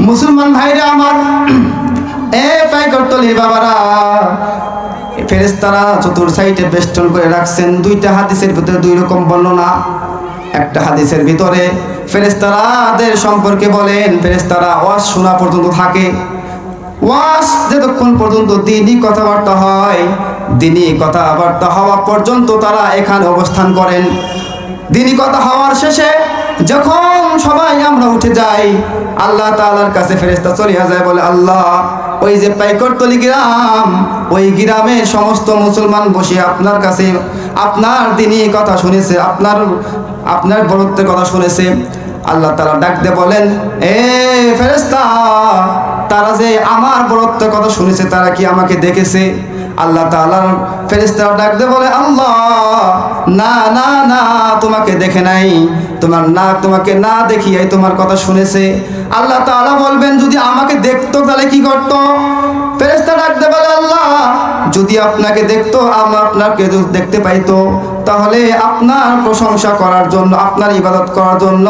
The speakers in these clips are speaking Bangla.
মুসলমান ভাইরা আমার, এ পাইকরতলির বাবারা, ফেরেশতারা চতুর সাইডে বেষ্টন করে রাখছেন। দুইটা হাদিসের ভিতরে দুই রকম বর্ণনা। একটা হাদিসের ভিতরে ফেরেশতারাদের সম্পর্কে বলেন, ফেরেশতারা ওয়াজ শোনা পর্যন্ত থাকে। ওয়াজ যতক্ষণ পর্যন্ত দিনই কথাবার্তা হয়, দিনই কথাবার্তা হওয়া পর্যন্ত তারা এখানে অবস্থান করেন। দিনই কথা হওয়ার শেষে যখন সবাই আমরা উঠে যাই, আল্লাহ তাআলার কাছে ফেরেশতা চলিয়া যায়, বলে আল্লাহ, ওই যে পাইকরতলি গ্রাম, ওই গ্রামের সমস্ত মুসলমান বসে আপনার কাছে আপনার দিনই কথা শুনেছে, আপনার বরত্বের কথা শুনেছে। আল্লাহ তাআলা ডাক দিয়ে বলেন, এ ফেরেশতা, তারা যে আমার বরত্বের কথা শুনেছে, তারা কি আমাকে দেখেছে? আল্লাহ তাআলার ফেরেশতারা ডাক দিয়ে বলে, আল্লাহ, না না না, তোমাকে দেখে নাই, তোমাকে না দেখিয়াই তোমার কথা শুনেছে। আল্লাহ তাআলা বলবেন, যদি আমাকে দেখতো তাহলে কি করতো? ফেরেশতা ডাক দিয়ে বলে, আল্লাহ, যদি আপনাকে দেখতো, আপনাকে দেখতে পাইতো, তাহলে আপনার প্রশংসা করার জন্য, আপনার ইবাদত করার জন্য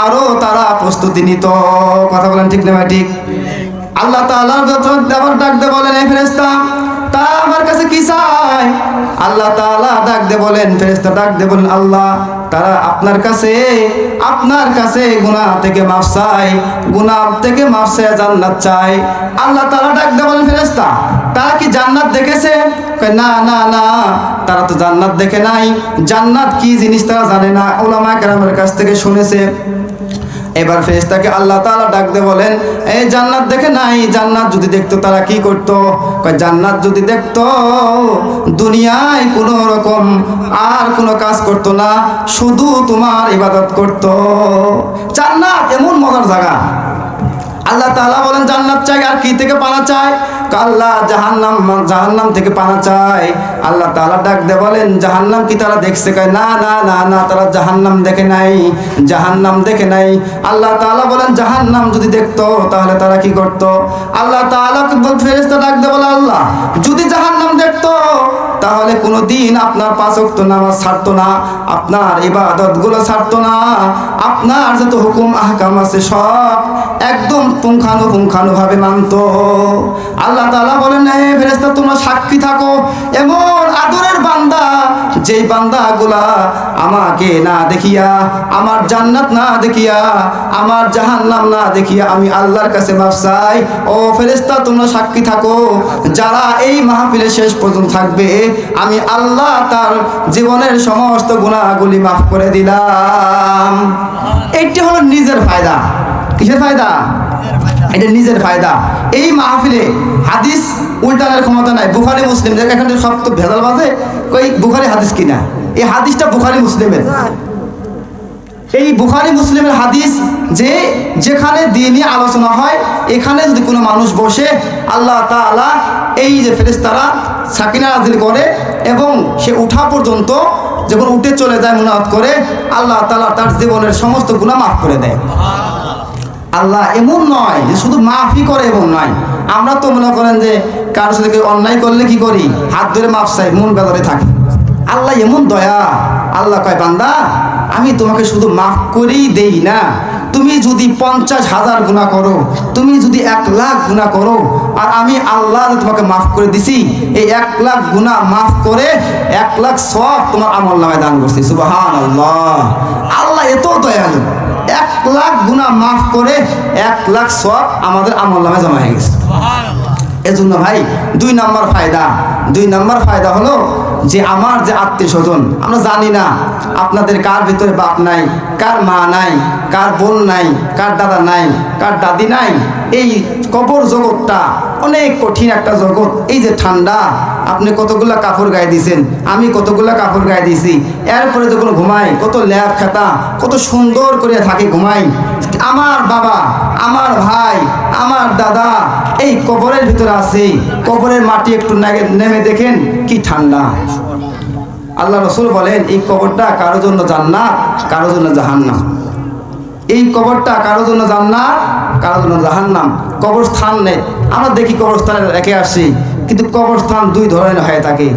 আরো তারা প্রস্তুতি নিত। কথা বলেন ঠিক না ভাই? ঠিক। আল্লাহ তাআলা আবার ডাক দিয়ে বলেন, এই ফেরেশতা, তা আমার কাছে কি চায়? আল্লাহ তাআলা ডাক দিয়ে বলেন, ফেরেশতা ডাক দিয়ে বলেন, আল্লাহ, তারা আপনার কাছে গুনাহ থেকে মাফ চায়, গুনাহ থেকে মাফ চায় জান্নাত চায়। আল্লাহ তাআলা ডাক দিয়ে বলেন, ফেরেশতা, তারা কি জান্নাত দেখেছে? না না না, তারা তো জান্নাত দেখে নাই, জান্নাত কি জিনিস তারা জানে না, উলামায়ে কেরামের কাছ থেকে শুনেছে। এবার ফেরেশতাকে আল্লাহ তাআলা ডাক দিয়ে বলেন, এই জান্নাত দেখে নাই, জান্নাত যদি দেখতো তারা কি করতো? জান্নাত যদি দেখতো, দুনিয়ায় কোনো রকম আর কোনো কাজ করতো না, শুধু তোমার ইবাদত করতো। জান্নাত এমন মজার জায়গা। আল্লাহ তাআলা বলেন, জান্নাত চাই, আর কি থেকে পানা চায়? আল্লাহ, জাহান্নাম থেকে পানা চায়। আল্লাহ তাআলা ডাক দিয়ে বলেন, জাহান্নাম কি তারা দেখছে? না না না না, তারা জাহান্নাম দেখে নাই, জাহান্নাম দেখে নাই। আল্লাহ তাআলা বলেন, জাহান্নাম যদি দেখতো তাহলে তারা কি করতো? আল্লাহ তাআলা ফেরেশতা ডাক দিয়ে বলে, আল্লাহ, যদি জাহান্নাম দেখতো তাহলে কোনোদিন আপনার 5 ওয়াক্ত নামাজ ছাড়তো না, আপনার ইবাদতগুলো ছাড়তো না, আপনার যত হুকুম আহকাম আছে সব একদম পুঙ্খানুপুঙ্খানুভাবে মানতো। আল্লাহ তাআলা বলেন, হে ফেরেশতা, তোমরা সাক্ষী থাকো, এমন আদরের বান্দা, যেই বান্দাগুলা আমাকে না দেখিয়া, আমার জান্নাত না দেখিয়া, আমার জাহান্নাম না দেখিয়া আমি আল্লাহর কাছে মাফ চাই। ও ফেরেশতা, তোমরা সাক্ষী থাকো, যারা এই মাহফিলের শেষ পর্যন্ত থাকবে, আমি আল্লাহ তার জীবনের সমস্ত গুনাহগুলি মাফ করে দিলাম। এইটা হলো নিজের ফায়দা। কিসের ফায়দা? এটা নিজের ফায়দা। এই মাহফিলে হাদিস উল্টানোর ক্ষমতা নাই। বুখারী মুসলিম, এখানে সব তো ভেজাল বাজে, ওই বুখারী হাদিস কিনা, এই হাদিসটা বুখারী মুসলিমের। এই বুখারী মুসলিমের হাদিস, যেখানে দ্বীনি আলোচনা হয়, এখানে যদি কোনো মানুষ বসে, আল্লাহ তাআলা এই যে ফেরেশতারা সাকিনা নাযিল করে এবং সে উঠা পর্যন্ত, যখন উঠে চলে যায় মুনাজাত করে, আল্লাহ তাআলা তার জীবনের সমস্ত গুনাহ মাফ করে দেয়। আল্লাহ এমন নয় যে শুধু মাফই করে, এমন নয়। আমরা তো মনে করেন যে কারোর সাথে অন্যায় করলে কি করি? হাত ধরে মাফ চাই, মন বেদরে থাকে। আল্লাহ এমন দয়া। আল্লাহ কয়, বান্দা, আমি তোমাকে শুধু মাফ করেই দেই না, তুমি যদি 50,000 গুনাহ করো, তুমি যদি 1,00,000 গুনাহ করো, আর আমি আল্লাহ তোমাকে মাফ করে দিছি, এই 1,00,000 গুনাহ মাফ করে 1,00,000 সওয়াব তোমার আমলনামায় দান করছি। সুবহানাল্লাহ। আল্লাহ এত দয়ালু, 1,00,000 গুনাহ মাফ করে 1,00,000 সওয়াব আমাদের আমলনামায় জমা হয়ে গেছে। এজন্য ভাই, 2 নম্বর ফায়দা হলো যে আমার যে আত্মীয় স্বজন, আমরা জানি না আপনাদের কার ভিতরে বাপ নাই, কার মা নাই, কার বোন নাই, কার দাদা নাই, কার দাদি নাই। এই কবর জগৎটা অনেক কঠিন একটা জগৎ। এই যে ঠান্ডা, আপনি কতগুলা কাপড় গায়ে দিয়েছেন, আমি কতগুলা কাপড় গায়ে দিয়েছি, এরপরে যখন ঘুমাই কত ল্যাব খেতা, কত সুন্দর করে থাকি ঘুমাই। আমার বাবা, আমার ভাই, আমার দাদা এই কবরের ভিতরে আছে। কবরের মাটি একটু নেমে দেখেন কি ঠান্ডা। আল্লাহ রাসূল বলেন, এই কবরটা কারোর জন্য জান্নাত, কারোর জন্য জাহান্নাম। এই কবরটা কারোর জন্য জান্নাত, কারোর জন্য জাহান্নাম। কবরস্থান নেই, আমরা দেখি কবরস্থানে রেখে আসছি, কিন্তু কবরস্থান 2 ধরনের হয়ে থাকে।